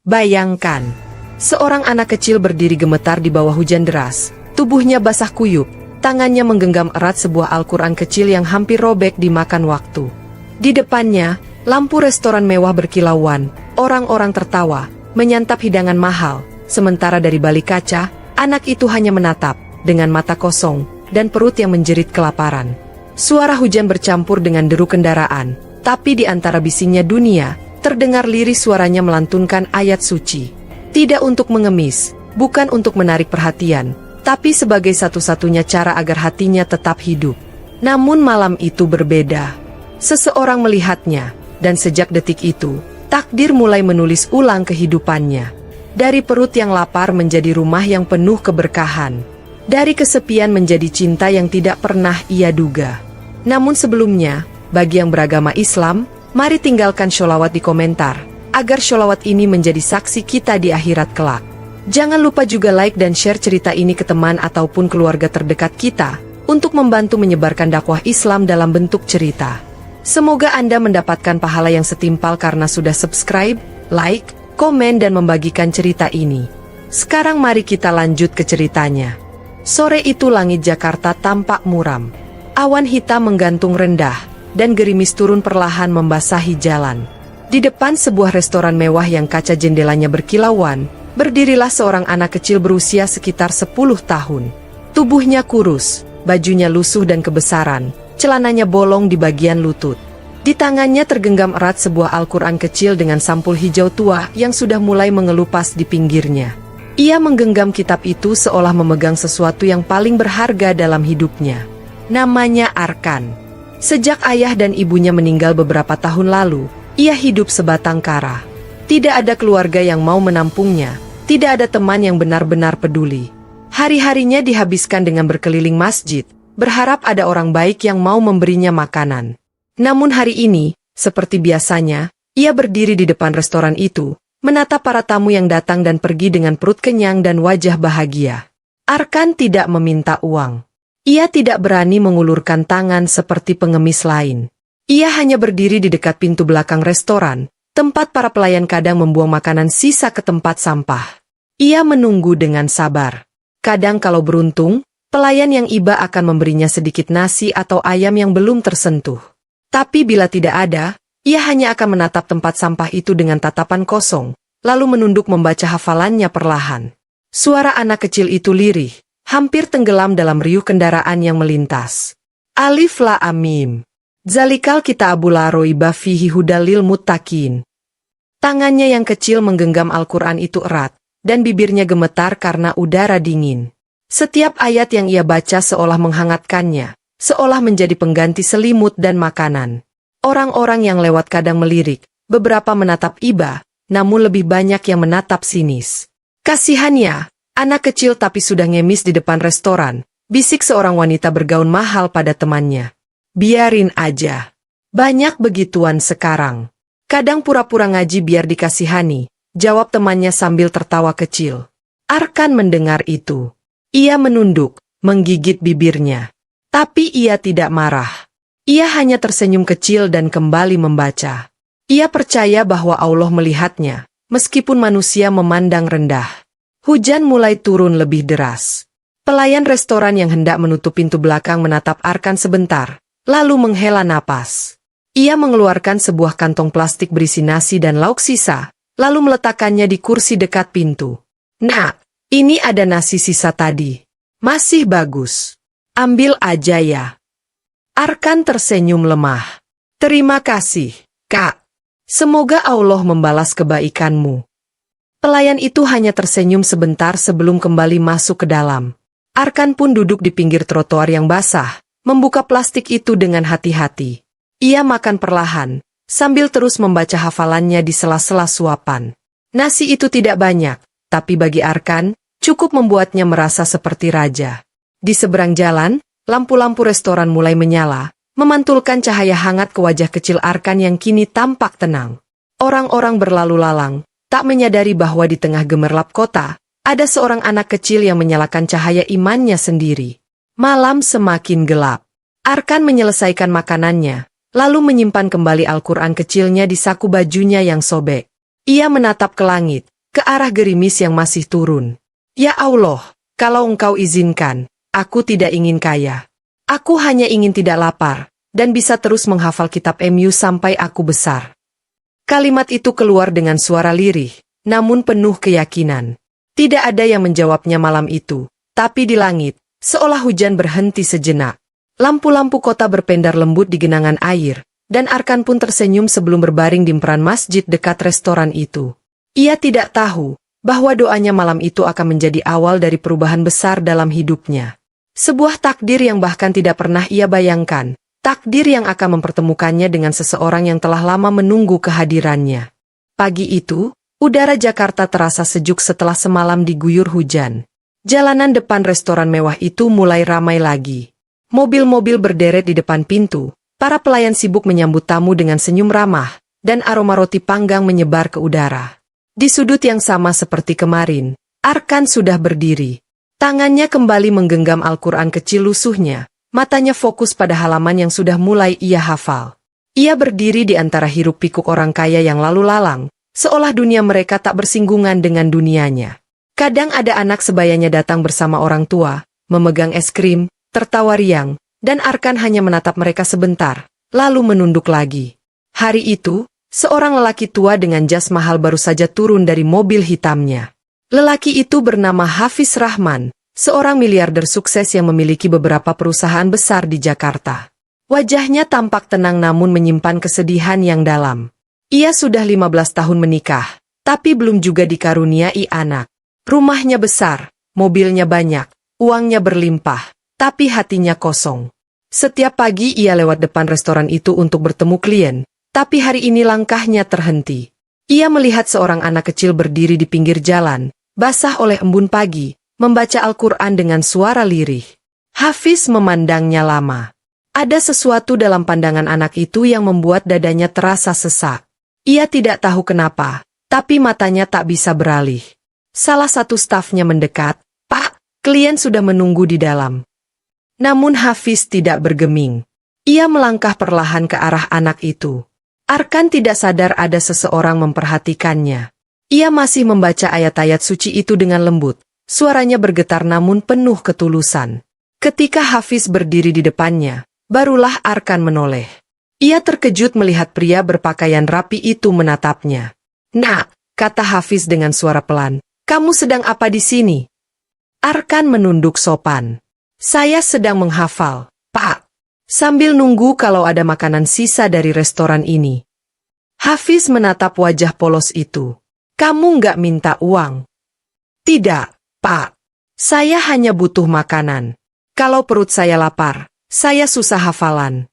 Bayangkan, seorang anak kecil berdiri gemetar di bawah hujan deras, tubuhnya basah kuyup, tangannya menggenggam erat sebuah Al-Quran kecil yang hampir robek dimakan waktu. Di depannya, lampu restoran mewah berkilauan, orang-orang tertawa, menyantap hidangan mahal, sementara dari balik kaca, anak itu hanya menatap, dengan mata kosong, dan perut yang menjerit kelaparan. Suara hujan bercampur dengan deru kendaraan, tapi di antara bisingnya dunia, terdengar lirih suaranya melantunkan ayat suci. Tidak untuk mengemis, bukan untuk menarik perhatian, tapi sebagai satu-satunya cara agar hatinya tetap hidup. Namun malam itu berbeda. Seseorang melihatnya, dan sejak detik itu, takdir mulai menulis ulang kehidupannya. Dari perut yang lapar menjadi rumah yang penuh keberkahan. Dari kesepian menjadi cinta yang tidak pernah ia duga. Namun sebelumnya, bagi yang beragama Islam, mari tinggalkan sholawat di komentar, agar sholawat ini menjadi saksi kita di akhirat kelak. Jangan lupa juga like dan share cerita ini ke teman ataupun keluarga terdekat kita, untuk membantu menyebarkan dakwah Islam dalam bentuk cerita. Semoga Anda mendapatkan pahala yang setimpal karena sudah subscribe, like, komen dan membagikan cerita ini. Sekarang mari kita lanjut ke ceritanya. Sore itu langit Jakarta tampak muram. Awan hitam menggantung rendah, dan gerimis turun perlahan membasahi jalan. Di depan sebuah restoran mewah yang kaca jendelanya berkilauan, berdirilah seorang anak kecil berusia sekitar 10 tahun. Tubuhnya kurus, bajunya lusuh dan kebesaran, celananya bolong di bagian lutut. Di tangannya tergenggam erat sebuah Al-Quran kecil dengan sampul hijau tua yang sudah mulai mengelupas di pinggirnya. Ia menggenggam kitab itu seolah memegang sesuatu yang paling berharga dalam hidupnya. Namanya Arkan. Sejak ayah dan ibunya meninggal beberapa tahun lalu, ia hidup sebatang kara. Tidak ada keluarga yang mau menampungnya, tidak ada teman yang benar-benar peduli. Hari-harinya dihabiskan dengan berkeliling masjid, berharap ada orang baik yang mau memberinya makanan. Namun hari ini, seperti biasanya, ia berdiri di depan restoran itu, menatap para tamu yang datang dan pergi dengan perut kenyang dan wajah bahagia. Arkan tidak meminta uang. Ia tidak berani mengulurkan tangan seperti pengemis lain. Ia hanya berdiri di dekat pintu belakang restoran, tempat para pelayan kadang membuang makanan sisa ke tempat sampah. Ia menunggu dengan sabar. Kadang kalau beruntung, pelayan yang iba akan memberinya sedikit nasi atau ayam yang belum tersentuh. Tapi bila tidak ada, ia hanya akan menatap tempat sampah itu dengan tatapan kosong, lalu menunduk membaca hafalannya perlahan. Suara anak kecil itu lirih, hampir tenggelam dalam riuh kendaraan yang melintas. Alif Lam Mim. Zalikal kitabul la raiba fihi hudal lil muttaqin. Tangannya yang kecil menggenggam Al-Quran itu erat, dan bibirnya gemetar karena udara dingin. Setiap ayat yang ia baca seolah menghangatkannya, seolah menjadi pengganti selimut dan makanan. Orang-orang yang lewat kadang melirik, beberapa menatap iba, namun lebih banyak yang menatap sinis. Kasihannya, anak kecil tapi sudah ngemis di depan restoran, bisik seorang wanita bergaun mahal pada temannya. Biarin aja. Banyak begituan sekarang. Kadang pura-pura ngaji biar dikasihani, jawab temannya sambil tertawa kecil. Arkan mendengar itu. Ia menunduk, menggigit bibirnya. Tapi ia tidak marah. Ia hanya tersenyum kecil dan kembali membaca. Ia percaya bahwa Allah melihatnya, meskipun manusia memandang rendah. Hujan mulai turun lebih deras. Pelayan restoran yang hendak menutup pintu belakang menatap Arkan sebentar, lalu menghela napas. Ia mengeluarkan sebuah kantong plastik berisi nasi dan lauk sisa, lalu meletakkannya di kursi dekat pintu. Nah, ini ada nasi sisa tadi. Masih bagus. Ambil aja ya. Arkan tersenyum lemah. Terima kasih, Kak. Semoga Allah membalas kebaikanmu. Pelayan itu hanya tersenyum sebentar sebelum kembali masuk ke dalam. Arkan pun duduk di pinggir trotoar yang basah, membuka plastik itu dengan hati-hati. Ia makan perlahan, sambil terus membaca hafalannya di sela-sela suapan. Nasi itu tidak banyak, tapi bagi Arkan, cukup membuatnya merasa seperti raja. Di seberang jalan, lampu-lampu restoran mulai menyala, memantulkan cahaya hangat ke wajah kecil Arkan yang kini tampak tenang. Orang-orang berlalu lalang, tak menyadari bahwa di tengah gemerlap kota, ada seorang anak kecil yang menyalakan cahaya imannya sendiri. Malam semakin gelap. Arkan menyelesaikan makanannya, lalu menyimpan kembali Al-Quran kecilnya di saku bajunya yang sobek. Ia menatap ke langit, ke arah gerimis yang masih turun. Ya Allah, kalau Engkau izinkan, aku tidak ingin kaya. Aku hanya ingin tidak lapar, dan bisa terus menghafal kitab MU sampai aku besar. Kalimat itu keluar dengan suara lirih, namun penuh keyakinan. Tidak ada yang menjawabnya malam itu, tapi di langit, seolah hujan berhenti sejenak. Lampu-lampu kota berpendar lembut di genangan air, dan Arkan pun tersenyum sebelum berbaring di emperan masjid dekat restoran itu. Ia tidak tahu bahwa doanya malam itu akan menjadi awal dari perubahan besar dalam hidupnya. Sebuah takdir yang bahkan tidak pernah ia bayangkan, takdir yang akan mempertemukannya dengan seseorang yang telah lama menunggu kehadirannya. Pagi itu, udara Jakarta terasa sejuk setelah semalam diguyur hujan. Jalanan depan restoran mewah itu mulai ramai lagi. Mobil-mobil berderet di depan pintu, para pelayan sibuk menyambut tamu dengan senyum ramah, dan aroma roti panggang menyebar ke udara. Di sudut yang sama seperti kemarin, Arkan sudah berdiri. Tangannya kembali menggenggam Al-Quran kecil lusuhnya, matanya fokus pada halaman yang sudah mulai ia hafal. Ia berdiri di antara hiruk-pikuk orang kaya yang lalu lalang, seolah dunia mereka tak bersinggungan dengan dunianya. Kadang ada anak sebayanya datang bersama orang tua, memegang es krim, tertawa riang, dan Arkan hanya menatap mereka sebentar, lalu menunduk lagi. Hari itu, seorang lelaki tua dengan jas mahal baru saja turun dari mobil hitamnya. Lelaki itu bernama Hafiz Rahman, seorang miliarder sukses yang memiliki beberapa perusahaan besar di Jakarta. Wajahnya tampak tenang namun menyimpan kesedihan yang dalam. Ia sudah 15 tahun menikah, tapi belum juga dikaruniai anak. Rumahnya besar, mobilnya banyak, uangnya berlimpah, tapi hatinya kosong. Setiap pagi ia lewat depan restoran itu untuk bertemu klien, tapi hari ini langkahnya terhenti. Ia melihat seorang anak kecil berdiri di pinggir jalan, basah oleh embun pagi, membaca Al-Quran dengan suara lirih. Hafiz memandangnya lama. Ada sesuatu dalam pandangan anak itu yang membuat dadanya terasa sesak. Ia tidak tahu kenapa, tapi matanya tak bisa beralih. Salah satu stafnya mendekat, "Pak, klien sudah menunggu di dalam." Namun Hafiz tidak bergeming. Ia melangkah perlahan ke arah anak itu. Arkan tidak sadar ada seseorang memperhatikannya. Ia masih membaca ayat-ayat suci itu dengan lembut. Suaranya bergetar namun penuh ketulusan. Ketika Hafiz berdiri di depannya, barulah Arkan menoleh. Ia terkejut melihat pria berpakaian rapi itu menatapnya. "Nak," kata Hafiz dengan suara pelan, "kamu sedang apa di sini?" Arkan menunduk sopan. "Saya sedang menghafal, Pak. Sambil nunggu kalau ada makanan sisa dari restoran ini." Hafiz menatap wajah polos itu. "Kamu nggak minta uang?" "Tidak, Pak. Saya hanya butuh makanan. Kalau perut saya lapar, saya susah hafalan."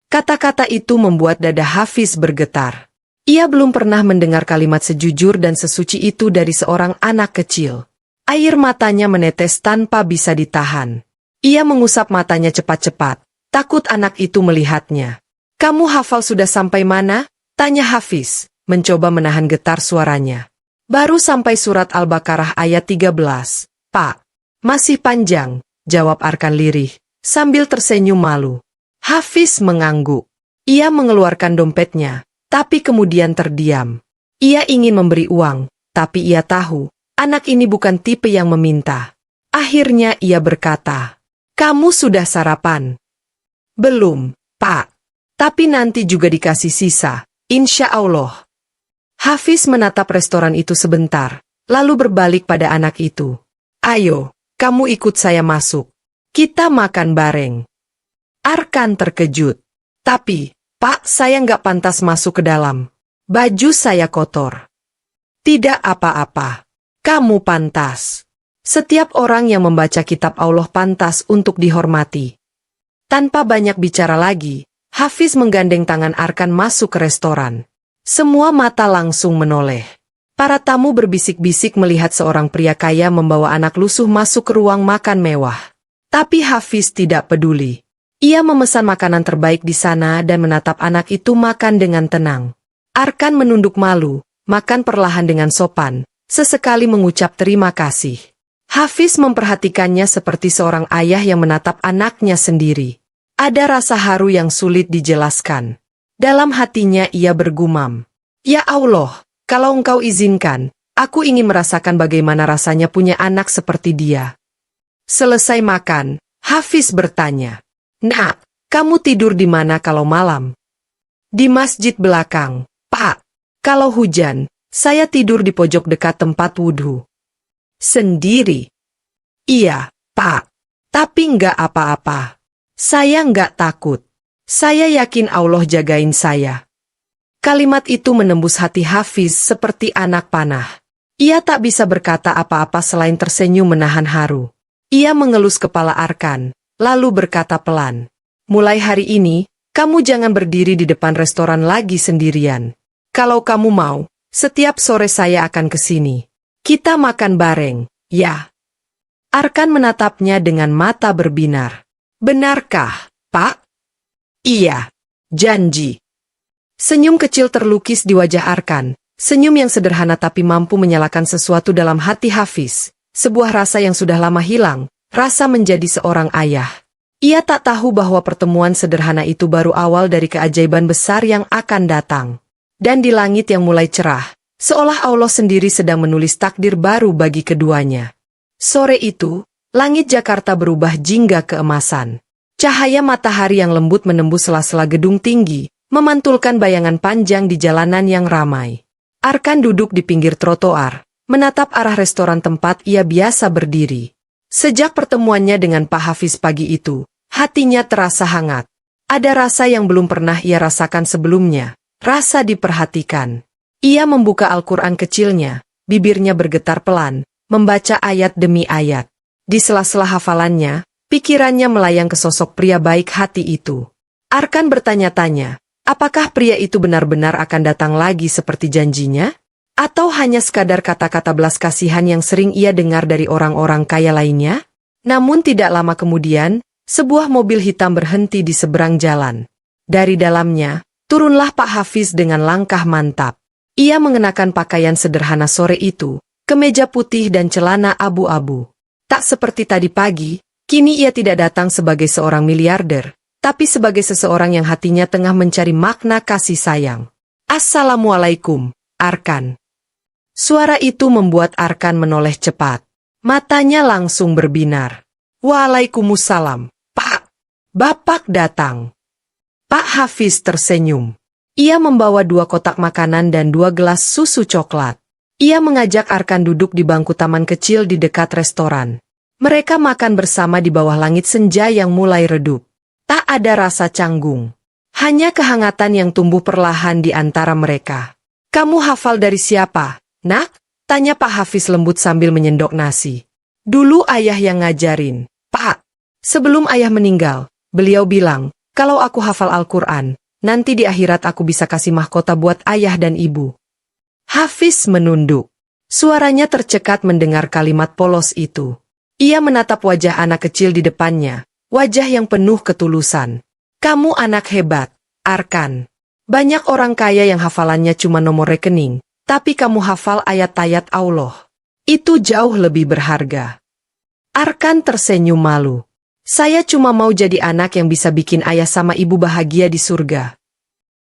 Kata-kata itu membuat dada Hafiz bergetar. Ia belum pernah mendengar kalimat sejujur dan sesuci itu dari seorang anak kecil. Air matanya menetes tanpa bisa ditahan. Ia mengusap matanya cepat-cepat, takut anak itu melihatnya. "Kamu hafal sudah sampai mana?" tanya Hafiz, mencoba menahan getar suaranya. "Baru sampai surat Al-Baqarah ayat 13, Pak." "Masih panjang," jawab Arkan lirih, sambil tersenyum malu. Hafiz mengangguk. Ia mengeluarkan dompetnya, tapi kemudian terdiam. Ia ingin memberi uang, tapi ia tahu, anak ini bukan tipe yang meminta. Akhirnya ia berkata, "Kamu sudah sarapan?" "Belum, Pak. Tapi nanti juga dikasih sisa, insya Allah." Hafiz menatap restoran itu sebentar, lalu berbalik pada anak itu. "Ayo, kamu ikut saya masuk. Kita makan bareng." Arkan terkejut. "Tapi, Pak, saya nggak pantas masuk ke dalam. Baju saya kotor." "Tidak apa-apa. Kamu pantas. Setiap orang yang membaca kitab Allah pantas untuk dihormati." Tanpa banyak bicara lagi, Hafiz menggandeng tangan Arkan masuk ke restoran. Semua mata langsung menoleh. Para tamu berbisik-bisik melihat seorang pria kaya membawa anak lusuh masuk ke ruang makan mewah. Tapi Hafiz tidak peduli. Ia memesan makanan terbaik di sana dan menatap anak itu makan dengan tenang. Arkan menunduk malu, makan perlahan dengan sopan, sesekali mengucap terima kasih. Hafiz memperhatikannya seperti seorang ayah yang menatap anaknya sendiri. Ada rasa haru yang sulit dijelaskan. Dalam hatinya ia bergumam, "Ya Allah, kalau Engkau izinkan, Aku ingin merasakan bagaimana rasanya punya anak seperti dia. Selesai makan, Hafiz bertanya, "Nak, kamu tidur di mana kalau malam?" "Di masjid belakang, Pak. Kalau hujan, saya tidur di pojok dekat tempat wudhu." "Sendiri?" "Iya, Pak. Tapi nggak apa-apa. Saya nggak takut. Saya yakin Allah jagain saya." Kalimat itu menembus hati Hafiz seperti anak panah. Ia tak bisa berkata apa-apa selain tersenyum menahan haru. Ia mengelus kepala Arkan, lalu berkata pelan, "Mulai hari ini, kamu jangan berdiri di depan restoran lagi sendirian. Kalau kamu mau, setiap sore saya akan ke sini. Kita makan bareng, ya?" Arkan menatapnya dengan mata berbinar. "Benarkah, Pak?" "Iya, janji." Senyum kecil terlukis di wajah Arkan, senyum yang sederhana tapi mampu menyalakan sesuatu dalam hati Hafiz, sebuah rasa yang sudah lama hilang, rasa menjadi seorang ayah. Ia tak tahu bahwa pertemuan sederhana itu baru awal dari keajaiban besar yang akan datang. Dan di langit yang mulai cerah, seolah Allah sendiri sedang menulis takdir baru bagi keduanya. Sore itu, langit Jakarta berubah jingga keemasan. Cahaya matahari yang lembut menembus sela-sela gedung tinggi, memantulkan bayangan panjang di jalanan yang ramai. Arkan duduk di pinggir trotoar, menatap arah restoran tempat ia biasa berdiri. Sejak pertemuannya dengan Pak Hafiz pagi itu, hatinya terasa hangat. Ada rasa yang belum pernah ia rasakan sebelumnya, rasa diperhatikan. Ia membuka Al-Quran kecilnya, bibirnya bergetar pelan, membaca ayat demi ayat. Di sela-sela hafalannya, pikirannya melayang ke sosok pria baik hati itu. Arkan bertanya-tanya, apakah pria itu benar-benar akan datang lagi seperti janjinya? Atau hanya sekadar kata-kata belas kasihan yang sering ia dengar dari orang-orang kaya lainnya? Namun tidak lama kemudian, sebuah mobil hitam berhenti di seberang jalan. Dari dalamnya, turunlah Pak Hafiz dengan langkah mantap. Ia mengenakan pakaian sederhana sore itu, kemeja putih dan celana abu-abu. Tak seperti tadi pagi, kini ia tidak datang sebagai seorang miliarder, tapi sebagai seseorang yang hatinya tengah mencari makna kasih sayang. "Assalamualaikum, Arkan." Suara itu membuat Arkan menoleh cepat. Matanya langsung berbinar. "Waalaikumsalam, Pak. Bapak datang." Pak Hafiz tersenyum. Ia membawa 2 kotak makanan dan 2 gelas susu coklat. Ia mengajak Arkan duduk di bangku taman kecil di dekat restoran. Mereka makan bersama di bawah langit senja yang mulai redup. Tak ada rasa canggung. Hanya kehangatan yang tumbuh perlahan di antara mereka. "Kamu hafal dari siapa, Nak?" tanya Pak Hafiz lembut sambil menyendok nasi. "Dulu ayah yang ngajarin, Pak. Sebelum ayah meninggal, beliau bilang, kalau aku hafal Al-Quran, nanti di akhirat aku bisa kasih mahkota buat ayah dan ibu." Hafiz menunduk. Suaranya tercekat mendengar kalimat polos itu. Ia menatap wajah anak kecil di depannya, wajah yang penuh ketulusan. "Kamu anak hebat, Arkan. Banyak orang kaya yang hafalannya cuma nomor rekening, tapi kamu hafal ayat-ayat Allah. Itu jauh lebih berharga." Arkan tersenyum malu. "Saya cuma mau jadi anak yang bisa bikin ayah sama ibu bahagia di surga."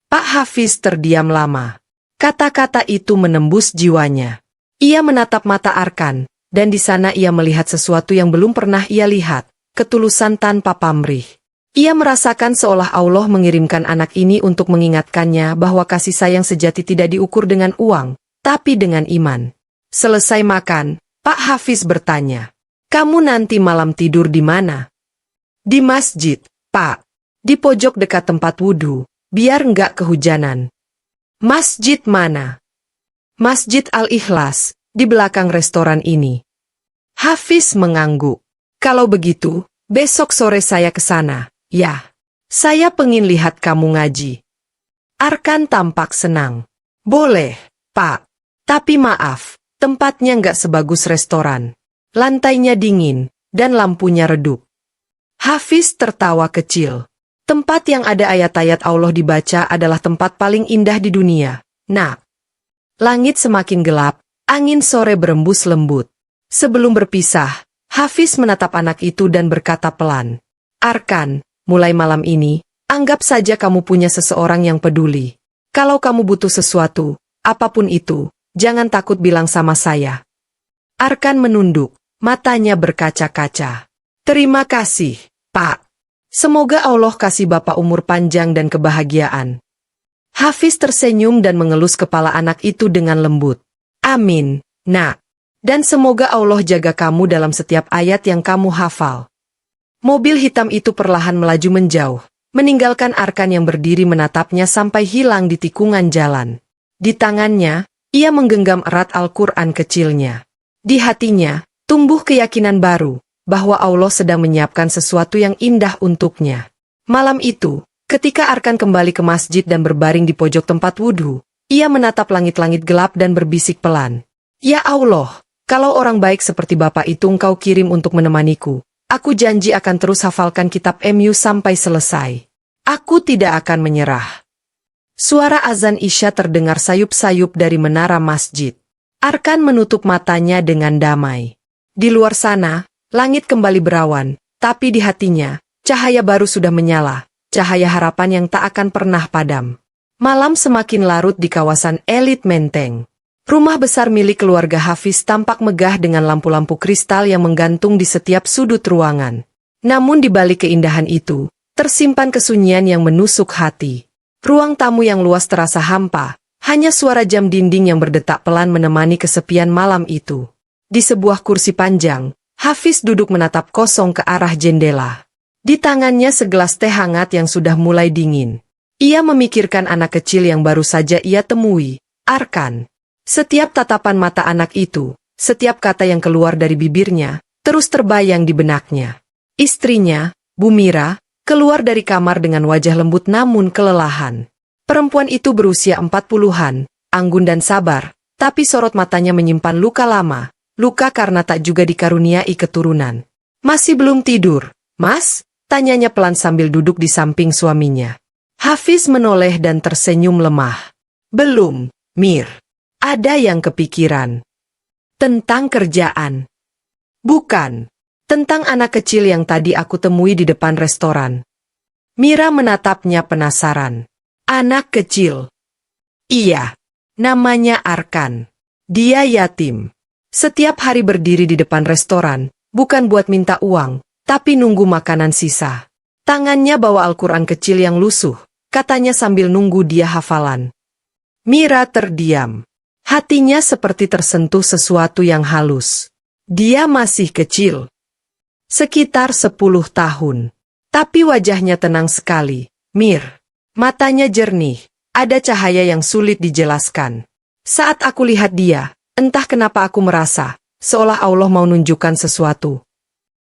Pak Hafiz terdiam lama. Kata-kata itu menembus jiwanya. Ia menatap mata Arkan, dan di sana ia melihat sesuatu yang belum pernah ia lihat, ketulusan tanpa pamrih. Ia merasakan seolah Allah mengirimkan anak ini untuk mengingatkannya bahwa kasih sayang sejati tidak diukur dengan uang, tapi dengan iman. Selesai makan, Pak Hafiz bertanya, "Kamu nanti malam tidur di mana?" "Di masjid, Pak. Di pojok dekat tempat wudhu, biar nggak kehujanan." "Masjid mana?" "Masjid Al-Ikhlas, di belakang restoran ini." Hafiz mengangguk. "Kalau begitu, besok sore saya ke sana, ya. Saya pengin lihat kamu ngaji." Arkan tampak senang. "Boleh, Pak. Tapi maaf, tempatnya nggak sebagus restoran. Lantainya dingin, dan lampunya redup." Hafiz tertawa kecil. "Tempat yang ada ayat-ayat Allah dibaca adalah tempat paling indah di dunia, Nak." Langit semakin gelap, angin sore berembus lembut. Sebelum berpisah, Hafiz menatap anak itu dan berkata pelan, "Arkan, mulai malam ini, anggap saja kamu punya seseorang yang peduli. Kalau kamu butuh sesuatu, apapun itu, jangan takut bilang sama saya. Arkan menunduk, matanya berkaca-kaca. Terima kasih, Pak. Semoga Allah kasih Bapak umur panjang dan kebahagiaan. Hafiz tersenyum dan mengelus kepala anak itu dengan lembut. Amin, nak. Dan semoga Allah jaga kamu dalam setiap ayat yang kamu hafal. Mobil hitam itu perlahan melaju menjauh, meninggalkan Arkan yang berdiri menatapnya sampai hilang di tikungan jalan. Di tangannya, ia menggenggam erat Al-Quran kecilnya. Di hatinya, tumbuh keyakinan baru, bahwa Allah sedang menyiapkan sesuatu yang indah untuknya. Malam itu, ketika Arkan kembali ke masjid dan berbaring di pojok tempat wudhu, ia menatap langit-langit gelap dan berbisik pelan. Ya Allah, kalau orang baik seperti Bapak itu Engkau kirim untuk menemaniku, aku janji akan terus hafalkan kitab MU sampai selesai. Aku tidak akan menyerah. Suara azan Isya terdengar sayup-sayup dari menara masjid. Arkan menutup matanya dengan damai. Di luar sana, langit kembali berawan, tapi di hatinya, cahaya baru sudah menyala, cahaya harapan yang tak akan pernah padam. Malam semakin larut di kawasan elit Menteng. Rumah besar milik keluarga Hafiz tampak megah dengan lampu-lampu kristal yang menggantung di setiap sudut ruangan. Namun di balik keindahan itu, tersimpan kesunyian yang menusuk hati. Ruang tamu yang luas terasa hampa, hanya suara jam dinding yang berdetak pelan menemani kesepian malam itu. Di sebuah kursi panjang, Hafiz duduk menatap kosong ke arah jendela. Di tangannya segelas teh hangat yang sudah mulai dingin. Ia memikirkan anak kecil yang baru saja ia temui, Arkan. Setiap tatapan mata anak itu, setiap kata yang keluar dari bibirnya, terus terbayang di benaknya. Istrinya, Bu Mira, keluar dari kamar dengan wajah lembut namun kelelahan. Perempuan itu berusia 40-an, anggun dan sabar, tapi sorot matanya menyimpan luka lama, luka karena tak juga dikaruniai keturunan. Masih belum tidur, Mas? Tanyanya pelan sambil duduk di samping suaminya. Hafiz menoleh dan tersenyum lemah. Belum, Mir. Ada yang kepikiran. Tentang kerjaan. Bukan. Tentang anak kecil yang tadi aku temui di depan restoran. Mira menatapnya penasaran. Anak kecil. Iya. Namanya Arkan. Dia yatim. Setiap hari berdiri di depan restoran, bukan buat minta uang, tapi nunggu makanan sisa. Tangannya bawa Al-Quran kecil yang lusuh, katanya sambil nunggu dia hafalan. Mira terdiam. Hatinya seperti tersentuh sesuatu yang halus. Dia masih kecil. Sekitar 10 tahun. Tapi wajahnya tenang sekali, Mir. Matanya jernih, ada cahaya yang sulit dijelaskan. Saat aku lihat dia, entah kenapa aku merasa, seolah Allah mau nunjukkan sesuatu.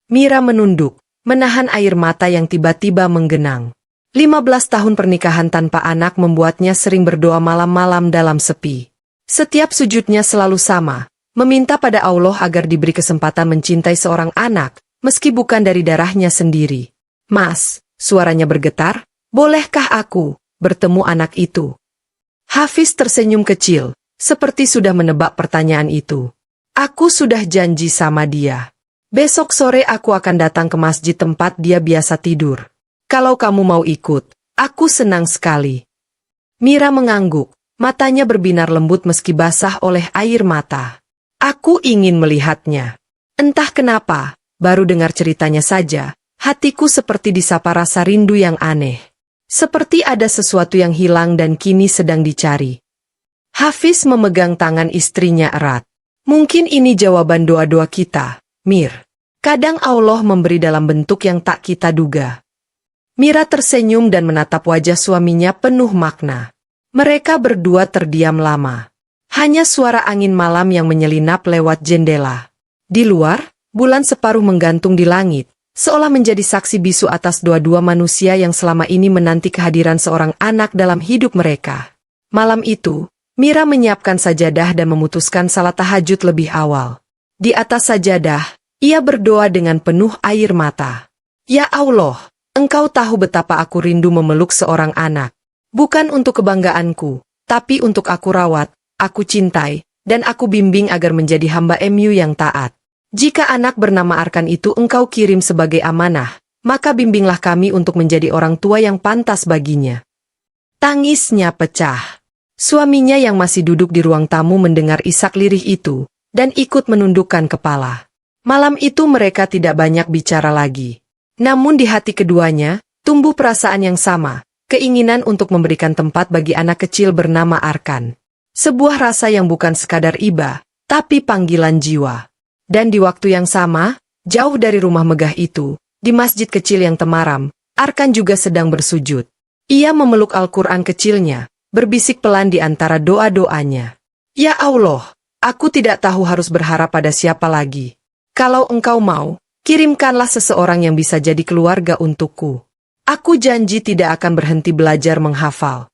Mira menunduk, menahan air mata yang tiba-tiba menggenang. 15 tahun pernikahan tanpa anak membuatnya sering berdoa malam-malam dalam sepi. Setiap sujudnya selalu sama, meminta pada Allah agar diberi kesempatan mencintai seorang anak, meski bukan dari darahnya sendiri. Mas, suaranya bergetar, bolehkah aku bertemu anak itu? Hafiz tersenyum kecil, seperti sudah menebak pertanyaan itu. Aku sudah janji sama dia. Besok sore aku akan datang ke masjid tempat dia biasa tidur. Kalau kamu mau ikut, aku senang sekali. Mira mengangguk. Matanya berbinar lembut meski basah oleh air mata. Aku ingin melihatnya. Entah kenapa, baru dengar ceritanya saja, hatiku seperti disapa rasa rindu yang aneh. Seperti ada sesuatu yang hilang dan kini sedang dicari. Hafiz memegang tangan istrinya erat. Mungkin ini jawaban doa-doa kita, Mir. Kadang Allah memberi dalam bentuk yang tak kita duga. Mira tersenyum dan menatap wajah suaminya penuh makna. Mereka berdua terdiam lama. Hanya suara angin malam yang menyelinap lewat jendela. Di luar, bulan separuh menggantung di langit, seolah menjadi saksi bisu atas dua-dua manusia yang selama ini menanti kehadiran seorang anak dalam hidup mereka. Malam itu, Mira menyiapkan sajadah dan memutuskan salat tahajud lebih awal. Di atas sajadah, ia berdoa dengan penuh air mata. Ya Allah, Engkau tahu betapa aku rindu memeluk seorang anak. Bukan untuk kebanggaanku, tapi untuk aku rawat, aku cintai, dan aku bimbing agar menjadi hamba MU yang taat. Jika anak bernama Arkan itu Engkau kirim sebagai amanah, maka bimbinglah kami untuk menjadi orang tua yang pantas baginya. Tangisnya pecah. Suaminya yang masih duduk di ruang tamu mendengar isak lirih itu, dan ikut menundukkan kepala. Malam itu mereka tidak banyak bicara lagi. Namun di hati keduanya, tumbuh perasaan yang sama, keinginan untuk memberikan tempat bagi anak kecil bernama Arkan. Sebuah rasa yang bukan sekadar iba, tapi panggilan jiwa. Dan di waktu yang sama, jauh dari rumah megah itu, di masjid kecil yang temaram, Arkan juga sedang bersujud. Ia memeluk Al-Quran kecilnya, berbisik pelan di antara doa-doanya. Ya Allah, aku tidak tahu harus berharap pada siapa lagi. Kalau engkau mau, kirimkanlah seseorang yang bisa jadi keluarga untukku. Aku janji tidak akan berhenti belajar menghafal.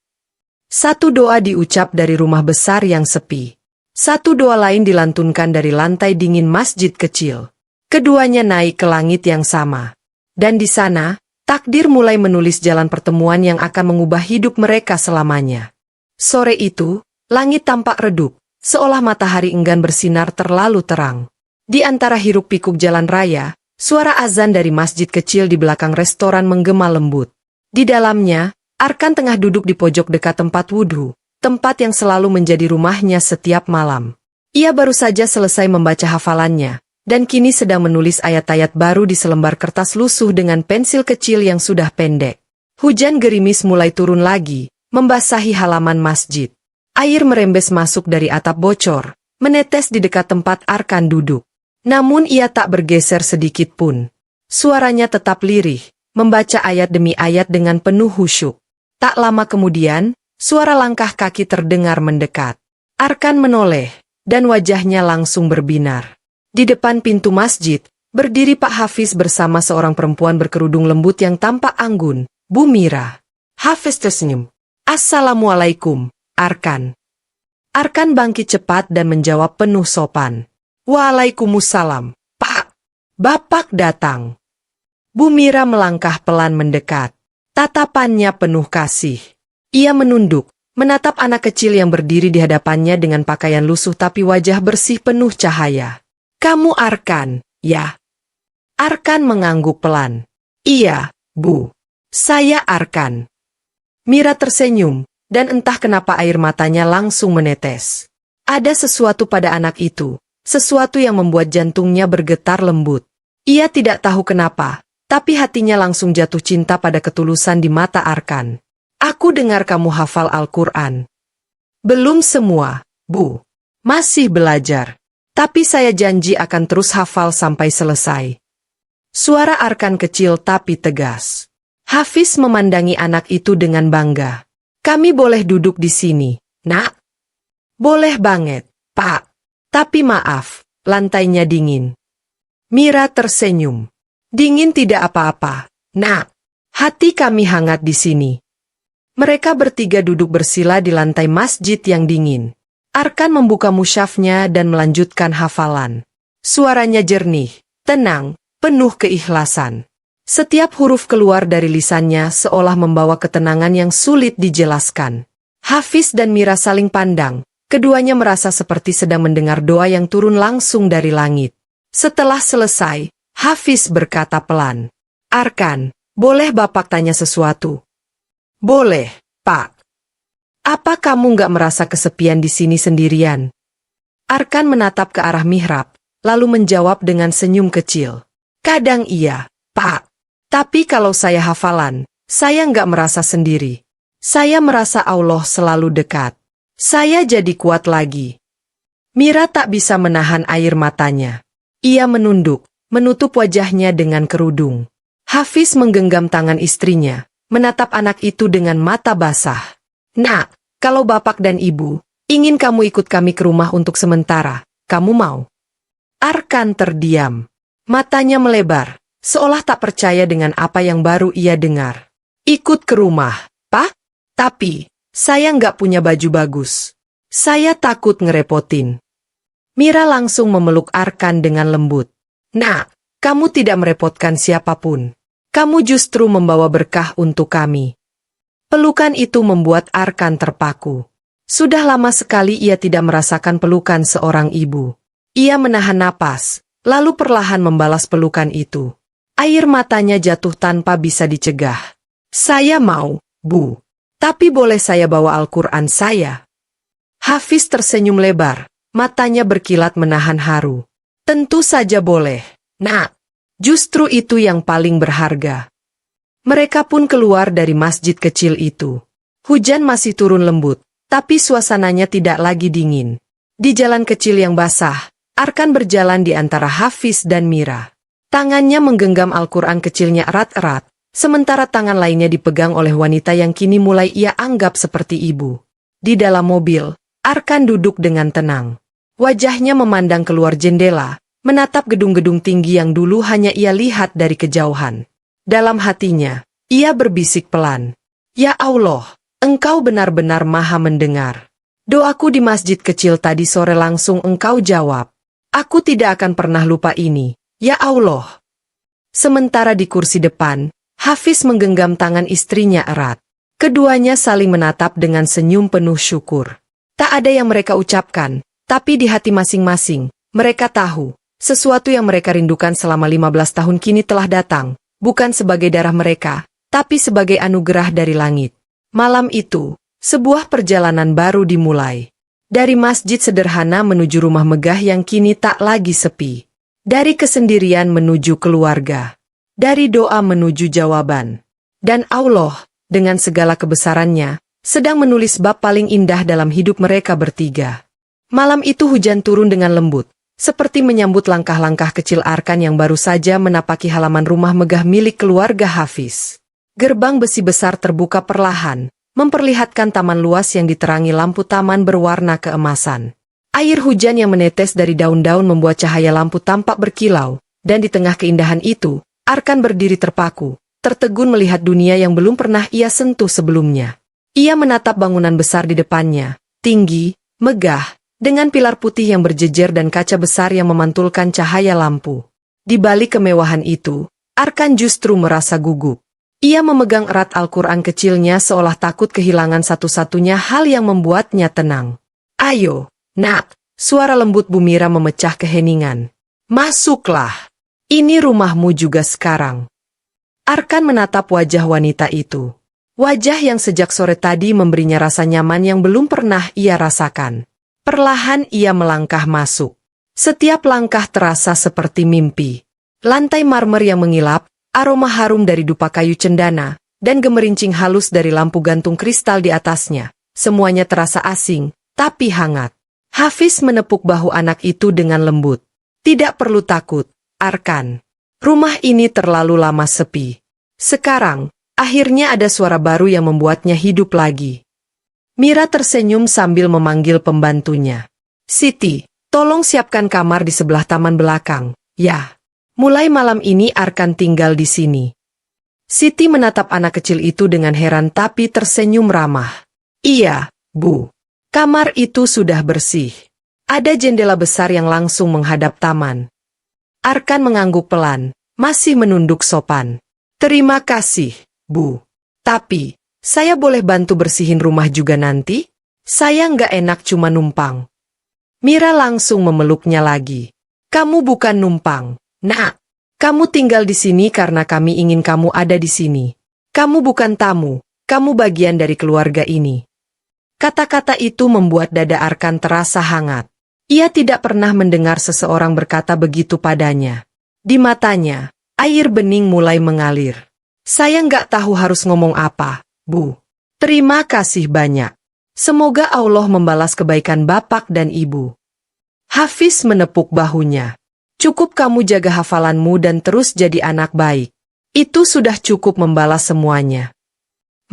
Satu doa diucap dari rumah besar yang sepi. Satu doa lain dilantunkan dari lantai dingin masjid kecil. Keduanya naik ke langit yang sama. Dan di sana, takdir mulai menulis jalan pertemuan yang akan mengubah hidup mereka selamanya. Sore itu, langit tampak redup, seolah matahari enggan bersinar terlalu terang. Di antara hiruk-pikuk jalan raya, suara azan dari masjid kecil di belakang restoran menggema lembut. Di dalamnya, Arkan tengah duduk di pojok dekat tempat wudhu, tempat yang selalu menjadi rumahnya setiap malam. Ia baru saja selesai membaca hafalannya, dan kini sedang menulis ayat-ayat baru di selembar kertas lusuh dengan pensil kecil yang sudah pendek. Hujan gerimis mulai turun lagi, membasahi halaman masjid. Air merembes masuk dari atap bocor, menetes di dekat tempat Arkan duduk. Namun ia tak bergeser sedikit pun. Suaranya tetap lirih, membaca ayat demi ayat dengan penuh khusyuk. Tak lama kemudian, suara langkah kaki terdengar mendekat. Arkan menoleh, dan wajahnya langsung berbinar. Di depan pintu masjid, berdiri Pak Hafiz bersama seorang perempuan berkerudung lembut yang tampak anggun, Bu Mira. Hafiz tersenyum. Assalamualaikum, Arkan. Arkan bangkit cepat dan menjawab penuh sopan. Waalaikumsalam, Pak. Bapak datang. Bu Mira melangkah pelan mendekat. Tatapannya penuh kasih. Ia menunduk, menatap anak kecil yang berdiri di hadapannya dengan pakaian lusuh tapi wajah bersih penuh cahaya. Kamu Arkan, ya? Arkan mengangguk pelan. Iya, Bu. Saya Arkan. Mira tersenyum, dan entah kenapa air matanya langsung menetes. Ada sesuatu pada anak itu, sesuatu yang membuat jantungnya bergetar lembut. Ia tidak tahu kenapa, tapi hatinya langsung jatuh cinta pada ketulusan di mata Arkan. Aku dengar kamu hafal Al-Quran. Belum semua, Bu. Masih belajar. Tapi saya janji akan terus hafal sampai selesai. Suara Arkan kecil tapi tegas. Hafiz memandangi anak itu dengan bangga. Kami boleh duduk di sini, Nak? Boleh banget, Pak. Tapi maaf, lantainya dingin. Mira tersenyum. Dingin tidak apa-apa, Nak. Hati kami hangat di sini. Mereka bertiga duduk bersila di lantai masjid yang dingin. Arkan membuka musyafnya dan melanjutkan hafalan. Suaranya jernih, tenang, penuh keikhlasan. Setiap huruf keluar dari lisannya seolah membawa ketenangan yang sulit dijelaskan. Hafiz dan Mira saling pandang, keduanya merasa seperti sedang mendengar doa yang turun langsung dari langit. Setelah selesai, Hafiz berkata pelan, Arkan, boleh Bapak tanya sesuatu? Boleh, Pak. Apa kamu nggak merasa kesepian di sini sendirian? Arkan menatap ke arah mihrab, lalu menjawab dengan senyum kecil. Kadang iya, Pak. Tapi kalau saya hafalan, saya nggak merasa sendiri. Saya merasa Allah selalu dekat. Saya jadi kuat lagi. Mira tak bisa menahan air matanya. Ia menunduk, menutup wajahnya dengan kerudung. Hafiz menggenggam tangan istrinya, menatap anak itu dengan mata basah. Nak, kalau Bapak dan Ibu ingin kamu ikut kami ke rumah untuk sementara, kamu mau? Arkan terdiam. Matanya melebar, seolah tak percaya dengan apa yang baru ia dengar. Ikut ke rumah, Pak? Tapi, saya nggak punya baju bagus. Saya takut ngerepotin. Mira langsung memeluk Arkan dengan lembut. Nak, kamu tidak merepotkan siapapun. Kamu justru membawa berkah untuk kami. Pelukan itu membuat Arkan terpaku. Sudah lama sekali ia tidak merasakan pelukan seorang ibu. Ia menahan napas, lalu perlahan membalas pelukan itu. Air matanya jatuh tanpa bisa dicegah. Saya mau, Bu. Tapi boleh saya bawa Al-Quran saya? Hafiz tersenyum lebar, matanya berkilat menahan haru. Tentu saja boleh, Nak. Justru itu yang paling berharga. Mereka pun keluar dari masjid kecil itu. Hujan masih turun lembut, tapi suasananya tidak lagi dingin. Di jalan kecil yang basah, Arkan berjalan di antara Hafiz dan Mira. Tangannya menggenggam Al-Quran kecilnya erat-erat, sementara tangan lainnya dipegang oleh wanita yang kini mulai ia anggap seperti ibu. Di dalam mobil, Arkan duduk dengan tenang. Wajahnya memandang keluar jendela, menatap gedung-gedung tinggi yang dulu hanya ia lihat dari kejauhan. Dalam hatinya, ia berbisik pelan. Ya Allah, Engkau benar-benar maha mendengar. Doaku di masjid kecil tadi sore langsung Engkau jawab. Aku tidak akan pernah lupa ini, ya Allah. Sementara di kursi depan, Hafiz menggenggam tangan istrinya erat. Keduanya saling menatap dengan senyum penuh syukur. Tak ada yang mereka ucapkan, tapi di hati masing-masing, mereka tahu, sesuatu yang mereka rindukan selama 15 tahun kini telah datang. Bukan sebagai darah mereka, tapi sebagai anugerah dari langit. Malam itu, sebuah perjalanan baru dimulai. Dari masjid sederhana menuju rumah megah yang kini tak lagi sepi. Dari kesendirian menuju keluarga. Dari doa menuju jawaban. Dan Allah, dengan segala kebesarannya, sedang menulis bab paling indah dalam hidup mereka bertiga. Malam itu hujan turun dengan lembut. Seperti menyambut langkah-langkah kecil Arkan yang baru saja menapaki halaman rumah megah milik keluarga Hafiz. Gerbang besi besar terbuka perlahan, memperlihatkan taman luas yang diterangi lampu taman berwarna keemasan. Air hujan yang menetes dari daun-daun membuat cahaya lampu tampak berkilau, dan di tengah keindahan itu, Arkan berdiri terpaku, tertegun melihat dunia yang belum pernah ia sentuh sebelumnya. Ia menatap bangunan besar di depannya, tinggi, megah, dengan pilar putih yang berjejer dan kaca besar yang memantulkan cahaya lampu. Di balik kemewahan itu, Arkan justru merasa gugup. Ia memegang erat Al-Quran kecilnya seolah takut kehilangan satu-satunya hal yang membuatnya tenang. Ayo, Nak, suara lembut Bu Mira memecah keheningan. Masuklah. Ini rumahmu juga sekarang. Arkan menatap wajah wanita itu. Wajah yang sejak sore tadi memberinya rasa nyaman yang belum pernah ia rasakan. Perlahan ia melangkah masuk. Setiap langkah terasa seperti mimpi. Lantai marmer yang mengilap, aroma harum dari dupa kayu cendana, dan gemerincing halus dari lampu gantung kristal di atasnya. Semuanya terasa asing, tapi hangat. Hafiz menepuk bahu anak itu dengan lembut. Tidak perlu takut, Arkan. Rumah ini terlalu lama sepi. Sekarang, akhirnya ada suara baru yang membuatnya hidup lagi. Mira tersenyum sambil memanggil pembantunya. Siti, tolong siapkan kamar di sebelah taman belakang, ya. Mulai malam ini Arkan tinggal di sini. Siti menatap anak kecil itu dengan heran tapi tersenyum ramah. Iya, Bu. Kamar itu sudah bersih. Ada jendela besar yang langsung menghadap taman. Arkan mengangguk pelan, masih menunduk sopan. Terima kasih, Bu. Tapi, saya boleh bantu bersihin rumah juga nanti? Saya nggak enak cuma numpang. Mira langsung memeluknya lagi. Kamu bukan numpang, Nak. Kamu tinggal di sini karena kami ingin kamu ada di sini. Kamu bukan tamu, kamu bagian dari keluarga ini. Kata-kata itu membuat dada Arkan terasa hangat. Ia tidak pernah mendengar seseorang berkata begitu padanya. Di matanya, air bening mulai mengalir. Saya nggak tahu harus ngomong apa. Bu, terima kasih banyak. Semoga Allah membalas kebaikan Bapak dan Ibu. Hafiz menepuk bahunya. Cukup kamu jaga hafalanmu dan terus jadi anak baik. Itu sudah cukup membalas semuanya.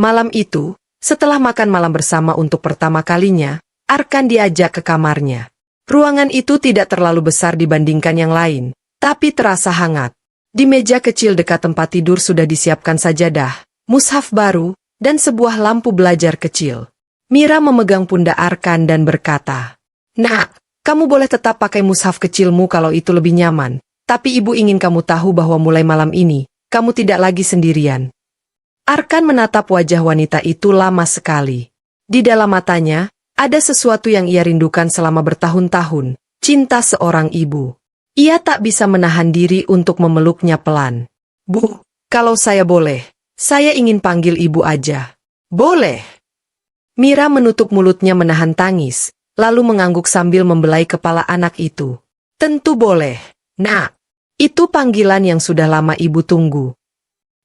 Malam itu, setelah makan malam bersama untuk pertama kalinya, Arkan diajak ke kamarnya. Ruangan itu tidak terlalu besar dibandingkan yang lain, tapi terasa hangat. Di meja kecil dekat tempat tidur sudah disiapkan sajadah, mushaf baru, dan sebuah lampu belajar kecil. Mira memegang pundak Arkan dan berkata, Nak, kamu boleh tetap pakai mushaf kecilmu kalau itu lebih nyaman, tapi ibu ingin kamu tahu bahwa mulai malam ini, kamu tidak lagi sendirian. Arkan menatap wajah wanita itu lama sekali. Di dalam matanya, ada sesuatu yang ia rindukan selama bertahun-tahun, cinta seorang ibu. Ia tak bisa menahan diri untuk memeluknya pelan. Bu, kalau saya boleh. Saya ingin panggil ibu aja. Boleh. Mira menutup mulutnya menahan tangis, lalu mengangguk sambil membelai kepala anak itu. Tentu boleh, Nak. Itu panggilan yang sudah lama ibu tunggu.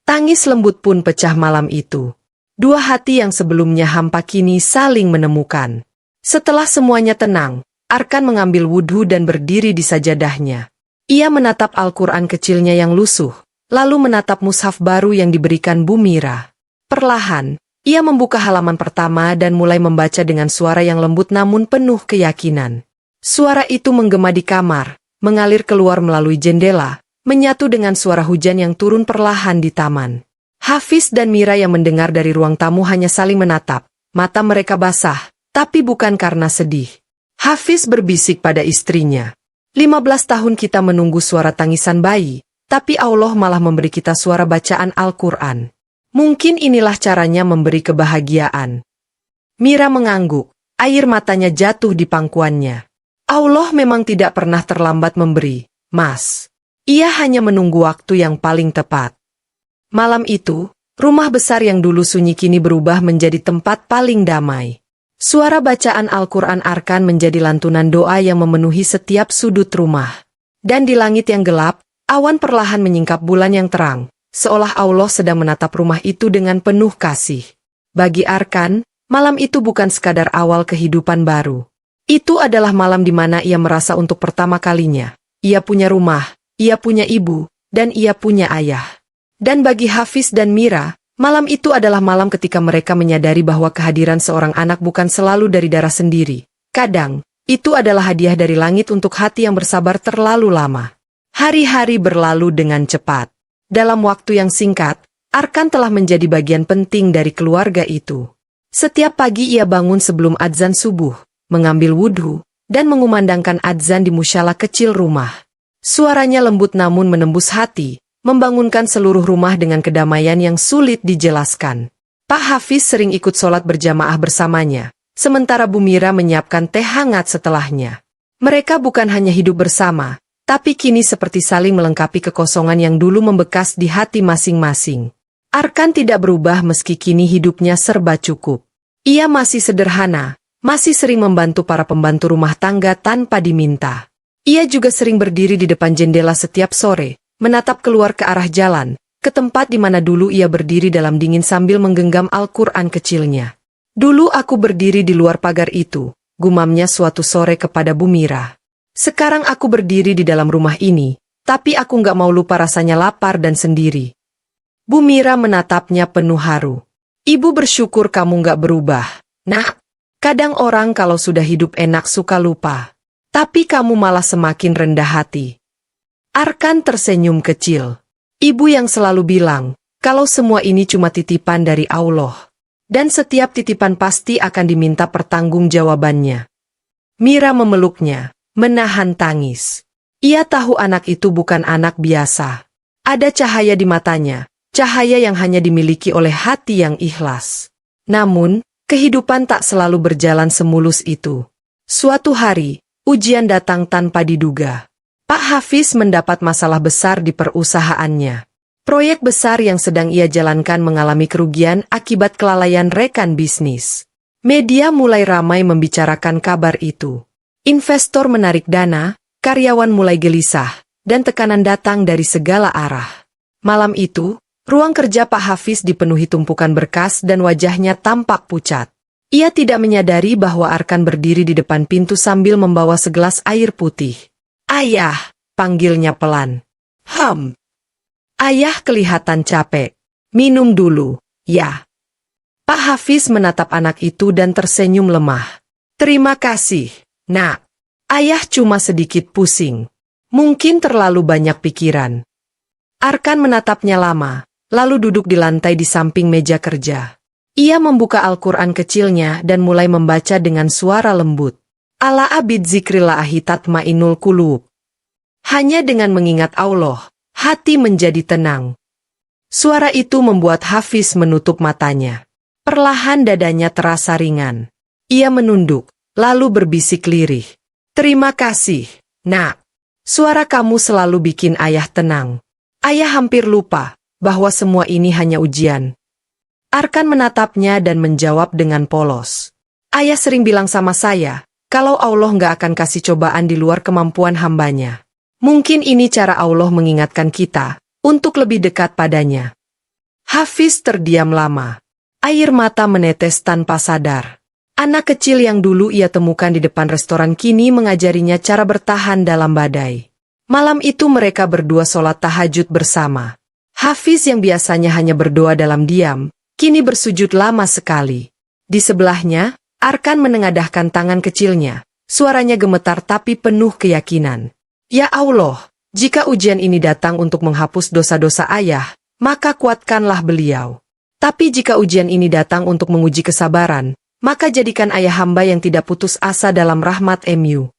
Tangis lembut pun pecah malam itu. Dua hati yang sebelumnya hampa kini saling menemukan. Setelah semuanya tenang, Arkan mengambil wudhu dan berdiri di sajadahnya. Ia menatap Al-Quran kecilnya yang lusuh, lalu menatap mushaf baru yang diberikan Bu Mira. Perlahan, ia membuka halaman pertama dan mulai membaca dengan suara yang lembut namun penuh keyakinan. Suara itu menggema di kamar, mengalir keluar melalui jendela, menyatu dengan suara hujan yang turun perlahan di taman. Hafiz dan Mira yang mendengar dari ruang tamu hanya saling menatap, mata mereka basah, tapi bukan karena sedih. Hafiz berbisik pada istrinya. 15 tahun kita menunggu suara tangisan bayi, tapi Allah malah memberi kita suara bacaan Al-Quran. Mungkin inilah caranya memberi kebahagiaan. Mira mengangguk, air matanya jatuh di pangkuannya. Allah memang tidak pernah terlambat memberi, Mas. Ia hanya menunggu waktu yang paling tepat. Malam itu, rumah besar yang dulu sunyi kini berubah menjadi tempat paling damai. Suara bacaan Al-Quran Arkan menjadi lantunan doa yang memenuhi setiap sudut rumah. Dan di langit yang gelap, awan perlahan menyingkap bulan yang terang, seolah Allah sedang menatap rumah itu dengan penuh kasih. Bagi Arkan, malam itu bukan sekadar awal kehidupan baru. Itu adalah malam di mana ia merasa untuk pertama kalinya. Ia punya rumah, ia punya ibu, dan ia punya ayah. Dan bagi Hafiz dan Mira, malam itu adalah malam ketika mereka menyadari bahwa kehadiran seorang anak bukan selalu dari darah sendiri. Kadang, itu adalah hadiah dari langit untuk hati yang bersabar terlalu lama. Hari-hari berlalu dengan cepat. Dalam waktu yang singkat, Arkan telah menjadi bagian penting dari keluarga itu. Setiap pagi ia bangun sebelum adzan subuh, mengambil wudhu, dan mengumandangkan adzan di musyalah kecil rumah. Suaranya lembut namun menembus hati, membangunkan seluruh rumah dengan kedamaian yang sulit dijelaskan. Pak Hafiz sering ikut sholat berjamaah bersamanya, sementara Bu Mira menyiapkan teh hangat setelahnya. Mereka bukan hanya hidup bersama, tapi kini seperti saling melengkapi kekosongan yang dulu membekas di hati masing-masing. Arkan tidak berubah meski kini hidupnya serba cukup. Ia masih sederhana, masih sering membantu para pembantu rumah tangga tanpa diminta. Ia juga sering berdiri di depan jendela setiap sore, menatap keluar ke arah jalan, ke tempat di mana dulu ia berdiri dalam dingin sambil menggenggam Al-Quran kecilnya. Dulu aku berdiri di luar pagar itu, gumamnya suatu sore kepada Bu Mira. Sekarang aku berdiri di dalam rumah ini, tapi aku nggak mau lupa rasanya lapar dan sendiri. Bu Mira menatapnya penuh haru. Ibu bersyukur kamu nggak berubah, Nak. Kadang orang kalau sudah hidup enak suka lupa. Tapi kamu malah semakin rendah hati. Arkan tersenyum kecil. Ibu yang selalu bilang, kalau semua ini cuma titipan dari Allah. Dan setiap titipan pasti akan diminta pertanggungjawabannya. Mira memeluknya, menahan tangis. Ia tahu anak itu bukan anak biasa. Ada cahaya di matanya, cahaya yang hanya dimiliki oleh hati yang ikhlas. Namun, kehidupan tak selalu berjalan semulus itu. Suatu hari, ujian datang tanpa diduga. Pak Hafiz mendapat masalah besar di perusahaannya. Proyek besar yang sedang ia jalankan mengalami kerugian akibat kelalaian rekan bisnis. Media mulai ramai membicarakan kabar itu. Investor menarik dana, karyawan mulai gelisah, dan tekanan datang dari segala arah. Malam itu, ruang kerja Pak Hafiz dipenuhi tumpukan berkas dan wajahnya tampak pucat. Ia tidak menyadari bahwa Arkan berdiri di depan pintu sambil membawa segelas air putih. Ayah, panggilnya pelan. Ayah kelihatan capek. Minum dulu, ya. Pak Hafiz menatap anak itu dan tersenyum lemah. Terima kasih, Nak. Ayah cuma sedikit pusing. Mungkin terlalu banyak pikiran. Arkan menatapnya lama, lalu duduk di lantai di samping meja kerja. Ia membuka Al-Quran kecilnya dan mulai membaca dengan suara lembut. Ala abid zikrillahi tatmainul qulub. Hanya dengan mengingat Allah, hati menjadi tenang. Suara itu membuat Hafiz menutup matanya. Perlahan dadanya terasa ringan. Ia menunduk, lalu berbisik lirih. Terima kasih, Nak. Suara kamu selalu bikin ayah tenang. Ayah hampir lupa bahwa semua ini hanya ujian. Arkan menatapnya dan menjawab dengan polos. Ayah sering bilang sama saya, kalau Allah nggak akan kasih cobaan di luar kemampuan hambanya. Mungkin ini cara Allah mengingatkan kita untuk lebih dekat padanya. Hafiz terdiam lama. Air mata menetes tanpa sadar. Anak kecil yang dulu ia temukan di depan restoran kini mengajarinya cara bertahan dalam badai. Malam itu mereka berdua sholat tahajud bersama. Hafiz yang biasanya hanya berdoa dalam diam, kini bersujud lama sekali. Di sebelahnya, Arkan menengadahkan tangan kecilnya. Suaranya gemetar tapi penuh keyakinan. Ya Allah, jika ujian ini datang untuk menghapus dosa-dosa ayah, maka kuatkanlah beliau. Tapi jika ujian ini datang untuk menguji kesabaran, maka jadikan ayah hamba yang tidak putus asa dalam rahmat-Mu.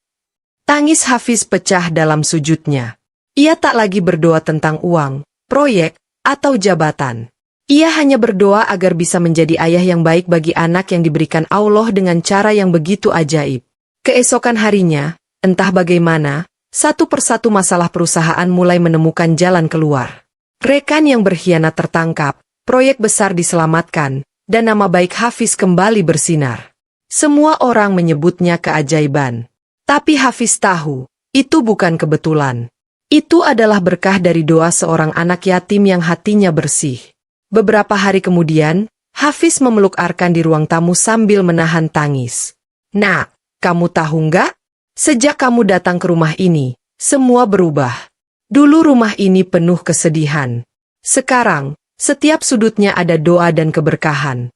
Tangis Hafiz pecah dalam sujudnya. Ia tak lagi berdoa tentang uang, proyek, atau jabatan. Ia hanya berdoa agar bisa menjadi ayah yang baik bagi anak yang diberikan Allah dengan cara yang begitu ajaib. Keesokan harinya, entah bagaimana, satu persatu masalah perusahaan mulai menemukan jalan keluar. Rekan yang berkhianat tertangkap, proyek besar diselamatkan, dan nama baik Hafiz kembali bersinar. Semua orang menyebutnya keajaiban. Tapi Hafiz tahu, itu bukan kebetulan. Itu adalah berkah dari doa seorang anak yatim yang hatinya bersih. Beberapa hari kemudian, Hafiz memeluk Arkan di ruang tamu sambil menahan tangis. Nak, kamu tahu nggak? Sejak kamu datang ke rumah ini, semua berubah. Dulu rumah ini penuh kesedihan. Sekarang, setiap sudutnya ada doa dan keberkahan.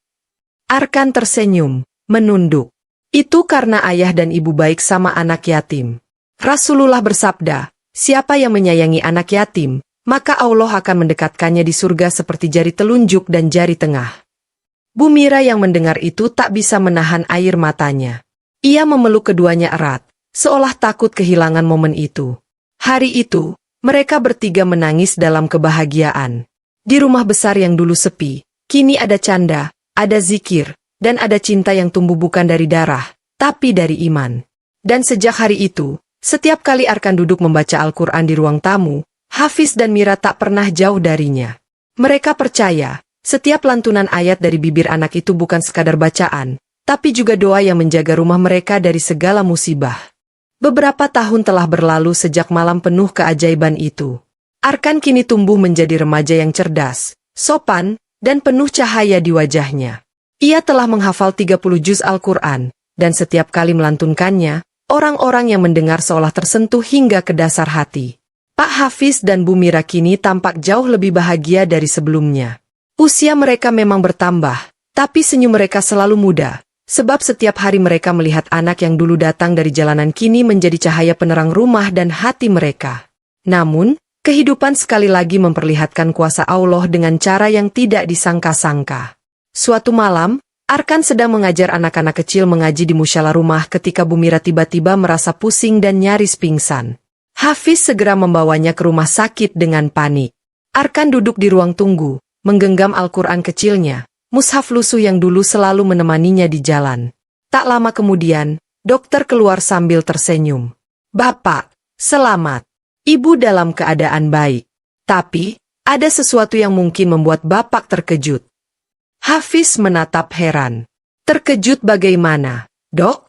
Arkan tersenyum, menunduk. Itu karena ayah dan ibu baik sama anak yatim. Rasulullah bersabda, siapa yang menyayangi anak yatim, maka Allah akan mendekatkannya di surga seperti jari telunjuk dan jari tengah. Bu Mira yang mendengar itu tak bisa menahan air matanya. Ia memeluk keduanya erat, seolah takut kehilangan momen itu. Hari itu, mereka bertiga menangis dalam kebahagiaan. Di rumah besar yang dulu sepi, kini ada canda, ada zikir, dan ada cinta yang tumbuh bukan dari darah, tapi dari iman. Dan sejak hari itu, setiap kali Arkan duduk membaca Al-Quran di ruang tamu, Hafiz dan Mira tak pernah jauh darinya. Mereka percaya, setiap lantunan ayat dari bibir anak itu bukan sekadar bacaan, tapi juga doa yang menjaga rumah mereka dari segala musibah. Beberapa tahun telah berlalu sejak malam penuh keajaiban itu. Arkan kini tumbuh menjadi remaja yang cerdas, sopan, dan penuh cahaya di wajahnya. Ia telah menghafal 30 juz Al-Quran, dan setiap kali melantunkannya, orang-orang yang mendengar seolah tersentuh hingga ke dasar hati. Pak Hafiz dan Bu Mira kini tampak jauh lebih bahagia dari sebelumnya. Usia mereka memang bertambah, tapi senyum mereka selalu muda, sebab setiap hari mereka melihat anak yang dulu datang dari jalanan kini menjadi cahaya penerang rumah dan hati mereka. Namun, kehidupan sekali lagi memperlihatkan kuasa Allah dengan cara yang tidak disangka-sangka. Suatu malam, Arkan sedang mengajar anak-anak kecil mengaji di musyalah rumah ketika Bu Mira tiba-tiba merasa pusing dan nyaris pingsan. Hafiz segera membawanya ke rumah sakit dengan panik. Arkan duduk di ruang tunggu, menggenggam Al-Quran kecilnya, mushaf lusuh yang dulu selalu menemaninya di jalan. Tak lama kemudian, dokter keluar sambil tersenyum. Bapak, selamat. Ibu dalam keadaan baik. Tapi, ada sesuatu yang mungkin membuat Bapak terkejut. Hafiz menatap heran. Terkejut bagaimana, Dok?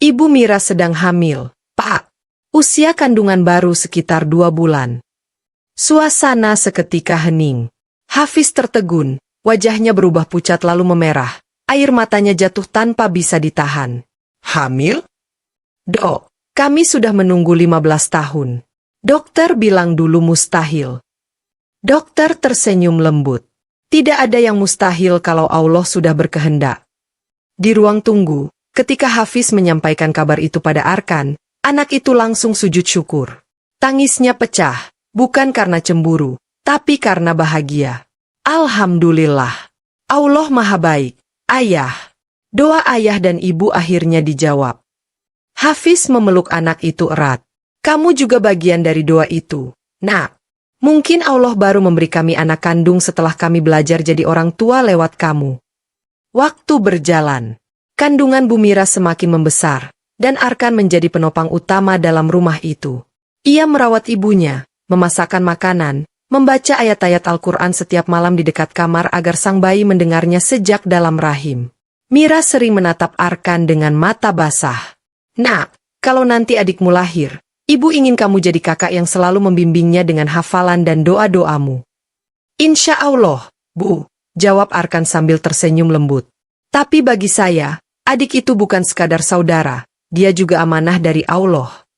Ibu Mira sedang hamil, Pak. Usia kandungan baru sekitar 2 bulan. Suasana seketika hening. Hafiz tertegun, wajahnya berubah pucat lalu memerah. Air matanya jatuh tanpa bisa ditahan. Hamil? Dok, kami sudah menunggu 15 tahun. Dokter bilang dulu mustahil. Dokter tersenyum lembut. Tidak ada yang mustahil kalau Allah sudah berkehendak. Di ruang tunggu, ketika Hafiz menyampaikan kabar itu pada Arkan, anak itu langsung sujud syukur. Tangisnya pecah, bukan karena cemburu, tapi karena bahagia. Alhamdulillah. Allah Maha Baik, Ayah. Doa ayah dan ibu akhirnya dijawab. Hafiz memeluk anak itu erat. Kamu juga bagian dari doa itu, Nak. Mungkin Allah baru memberi kami anak kandung setelah kami belajar jadi orang tua lewat kamu. Waktu berjalan. Kandungan Bu Mira semakin membesar, dan Arkan menjadi penopang utama dalam rumah itu. Ia merawat ibunya, memasakkan makanan, membaca ayat-ayat Al-Quran setiap malam di dekat kamar agar sang bayi mendengarnya sejak dalam rahim. Mira sering menatap Arkan dengan mata basah. Nak, kalau nanti adikmu lahir, ibu ingin kamu jadi kakak yang selalu membimbingnya dengan hafalan dan doa-doamu. Insya Allah, Bu, jawab Arkan sambil tersenyum lembut. Tapi bagi saya, adik itu bukan sekadar saudara, dia juga amanah dari Allah.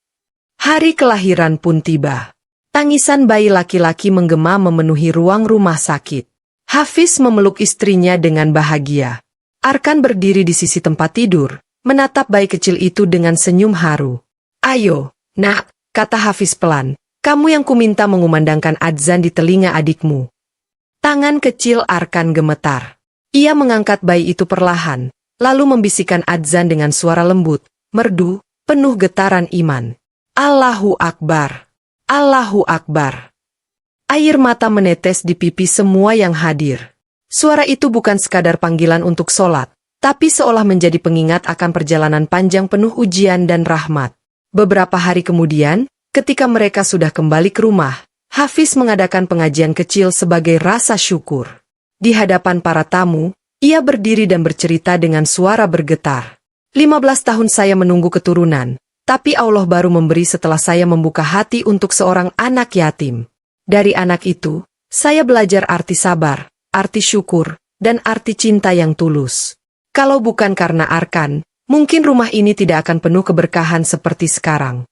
Hari kelahiran pun tiba. Tangisan bayi laki-laki menggema memenuhi ruang rumah sakit. Hafiz memeluk istrinya dengan bahagia. Arkan berdiri di sisi tempat tidur, menatap bayi kecil itu dengan senyum haru. Ayo, nak, kata Hafiz pelan, kamu yang kuminta mengumandangkan adzan di telinga adikmu. Tangan kecil Arkan gemetar. Ia mengangkat bayi itu perlahan, lalu membisikkan adzan dengan suara lembut, merdu, penuh getaran iman. Allahu Akbar. Allahu Akbar. Air mata menetes di pipi semua yang hadir. Suara itu bukan sekadar panggilan untuk sholat, tapi seolah menjadi pengingat akan perjalanan panjang penuh ujian dan rahmat. Beberapa hari kemudian, ketika mereka sudah kembali ke rumah, Hafiz mengadakan pengajian kecil sebagai rasa syukur. Di hadapan para tamu, ia berdiri dan bercerita dengan suara bergetar. 15 tahun saya menunggu keturunan. Tapi Allah baru memberi setelah saya membuka hati untuk seorang anak yatim. Dari anak itu, saya belajar arti sabar, arti syukur, dan arti cinta yang tulus. Kalau bukan karena Arkan, mungkin rumah ini tidak akan penuh keberkahan seperti sekarang.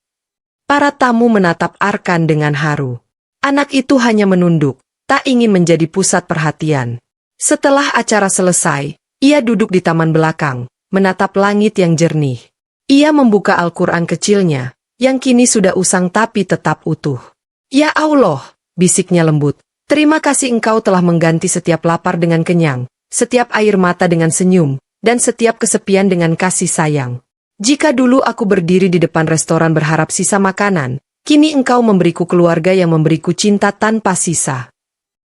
Para tamu menatap Arkan dengan haru. Anak itu hanya menunduk, tak ingin menjadi pusat perhatian. Setelah acara selesai, ia duduk di taman belakang, menatap langit yang jernih. Ia membuka Al-Quran kecilnya, yang kini sudah usang tapi tetap utuh. Ya Allah, bisiknya lembut, terima kasih Engkau telah mengganti setiap lapar dengan kenyang, setiap air mata dengan senyum, dan setiap kesepian dengan kasih sayang. Jika dulu aku berdiri di depan restoran berharap sisa makanan, kini Engkau memberiku keluarga yang memberiku cinta tanpa sisa.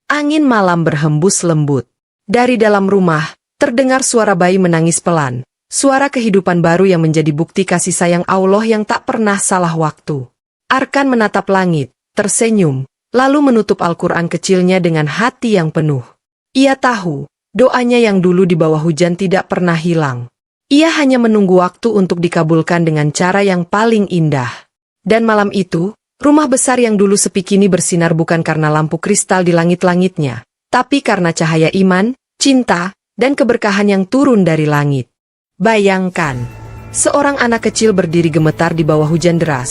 Angin malam berhembus lembut. Dari dalam rumah, terdengar suara bayi menangis pelan. Suara kehidupan baru yang menjadi bukti kasih sayang Allah yang tak pernah salah waktu. Arkan menatap langit, tersenyum, lalu menutup Al-Quran kecilnya dengan hati yang penuh. Ia tahu, doanya yang dulu di bawah hujan tidak pernah hilang. Ia hanya menunggu waktu untuk dikabulkan dengan cara yang paling indah. Dan malam itu, rumah besar yang dulu sepi kini bersinar bukan karena lampu kristal di langit-langitnya, tapi karena cahaya iman, cinta, dan keberkahan yang turun dari langit. Bayangkan, seorang anak kecil berdiri gemetar di bawah hujan deras,